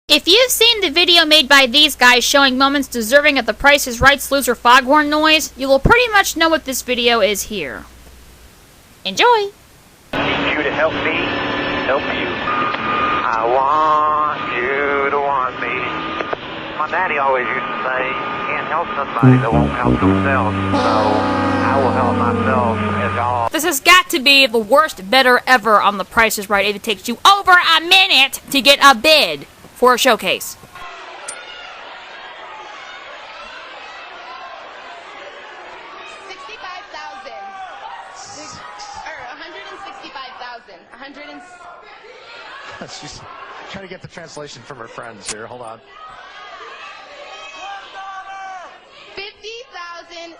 If you've seen the video made by these guys showing moments deserving of the Price is Right's loser Foghorn noise, you will pretty much know what this video is here. Enjoy! I need you to help me help you. I want you to want me. My daddy always used to say, you can't help somebody that won't help themselves, so I will help myself as all. This has got to be the worst bidder ever on the Price is Right if it takes you over a minute to get a bid for a showcase. She's trying to get the translation from her friends here. Hold on. 50,000. 165.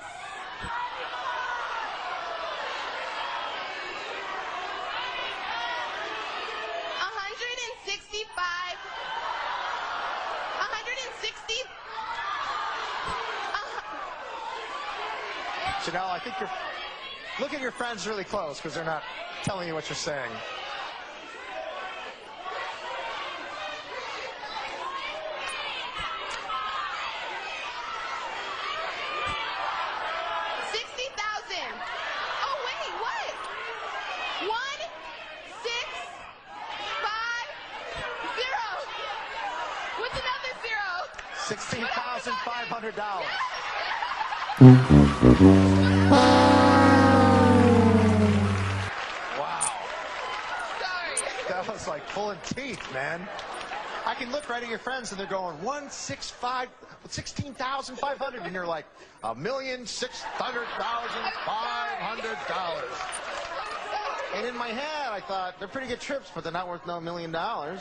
160. Chimel, I think you're... Look at your friends really close because they're not telling you what you're saying. $16,500. Wow. That was like pulling teeth, man. I can look right at your friends and they're going 16,500, and you're like $1,600,500. And in my head, I thought they're pretty good trips, but they're not worth no $1 million. Or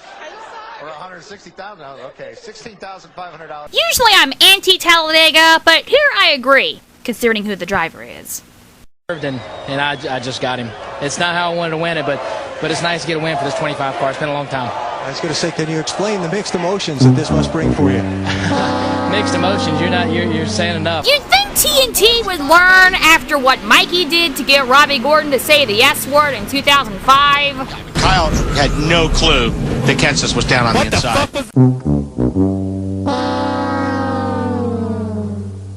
$160,000. Okay, $16,500. Usually I'm anti-Talladega, but here I agree, considering who the driver is. And I just got him. It's not how I wanted to win it, but it's nice to get a win for this 25 car. It's been a long time. I was going to say, can you explain the mixed emotions that this must bring for you? Mixed emotions? You're saying enough. You'd think TNT would learn after what Mikey did to get Robbie Gordon to say the S word in 2005. Kyle had no clue that Kansas was down on the inside.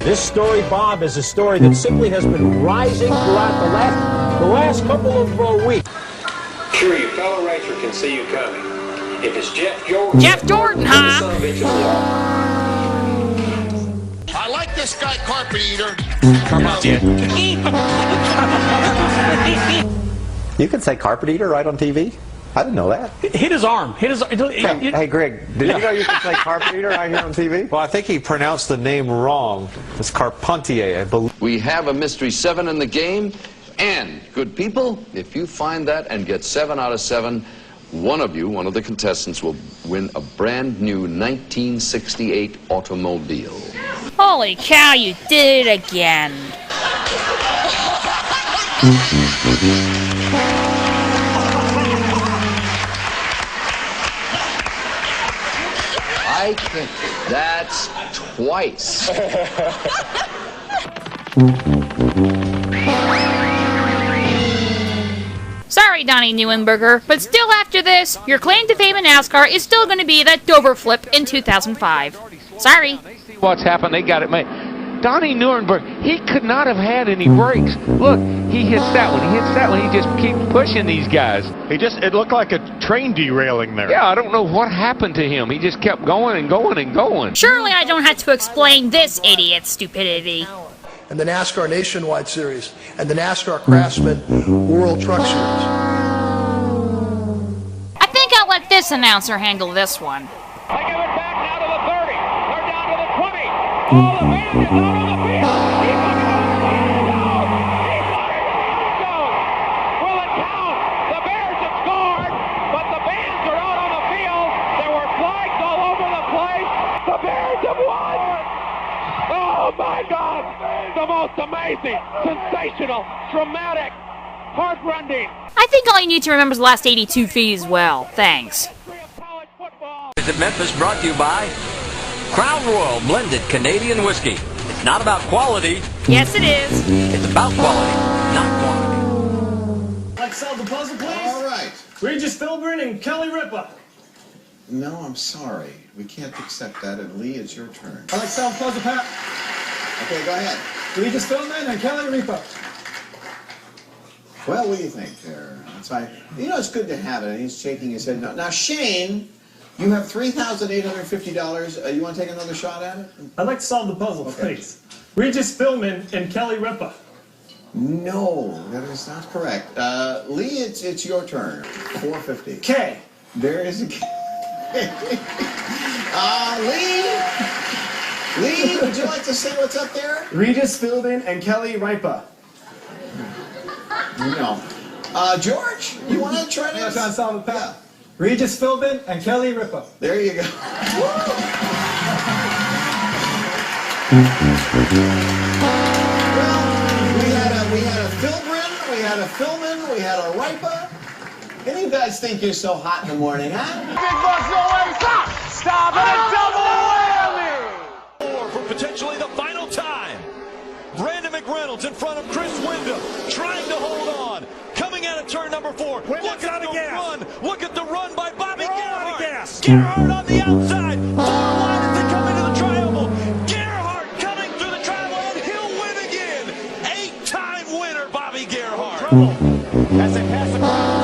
This story, Bob, is a story that simply has been rising throughout the last couple of weeks. Sure, your fellow racer can see you coming. If it's Jeff Jordan... Jeff Jordan, huh? I like this guy, Carpet Eater. You can say Carpet Eater right on TV? I didn't know that. Hit his arm. Hey, Greg, did you know you could say Carpet Eater right here on TV? Well, I think he pronounced the name wrong. It's Carpentier, I believe. We have a mystery 7 in the game, and, good people, if you find that and get 7 out of 7, one of the contestants, will win a brand new 1968 automobile. Holy cow, you did it again. I think that's twice. Sorry, Donnie Neuenberger, but still after this, your claim to fame in NASCAR is still going to be that Dover flip in 2005. Sorry. What's happened? They got it made. Donnie Neuenberger, he could not have had any brakes. Look, he hits that one, he hits that one, he just keeps pushing these guys. It looked like a train derailing there. Yeah, I don't know what happened to him. He just kept going and going and going. Surely I don't have to explain this idiot's stupidity. And the NASCAR Nationwide Series, and the NASCAR Craftsman World Truck Series. I think I'll let this announcer handle this one. They give it back now to the 30. They're down to the 20. Oh, the man is out on the field. He's looking over the field. He's looking over. Will it count? The Bears have scored, but the Bands are out on the field. There were flags all over the place. The Bears have won. Oh, my God. The most amazing, sensational, dramatic, heartrending. I think all you need to remember is the last 82 feet as well. Thanks. Visit Memphis brought to you by Crown Royal Blended Canadian Whiskey. It's not about quality. Yes, it is. It's about quality, not quantity. Like solve the puzzle, please? All right. Regis Philbin and Kelly Ripa. No, I'm sorry. We can't accept that. And Lee, it's your turn. I like South Plaza Pat. Okay, go ahead. Regis Philbin and Kelly Ripa. Well, what do you think there? That's fine. You know, it's good to have it. And he's shaking his head no. Now, Shane, you have $3,850. You want to take another shot at it? I'd like to solve the puzzle, please. Regis Philbin and Kelly Ripa. No, that is not correct. Lee, it's your turn. $450. K. There is a K. Lee, would you like to say what's up there? Regis Philbin and Kelly Ripa. No. George, you want to try this? I'm trying to solve the path. Yeah. Regis Philbin and Kelly Ripa. There you go. Well, we had a Philbin, we had a Philman, we had a Ripa. And you guys think you're so hot in the morning, huh? Big Bucks, no way, stop! Stop and a double whammy! For potentially the final time. Brandon McReynolds in front of Chris Wyndham, trying to hold on. Coming out of turn number 4. Look at the run. Look at the run by Bobby Gerhardt. Gerhardt on the outside. 4 wide as they come into the tri-oval. Gerhardt coming through the tri-oval, and he'll win again. 8-time winner, Bobby Gerhardt. As they pass the crowd.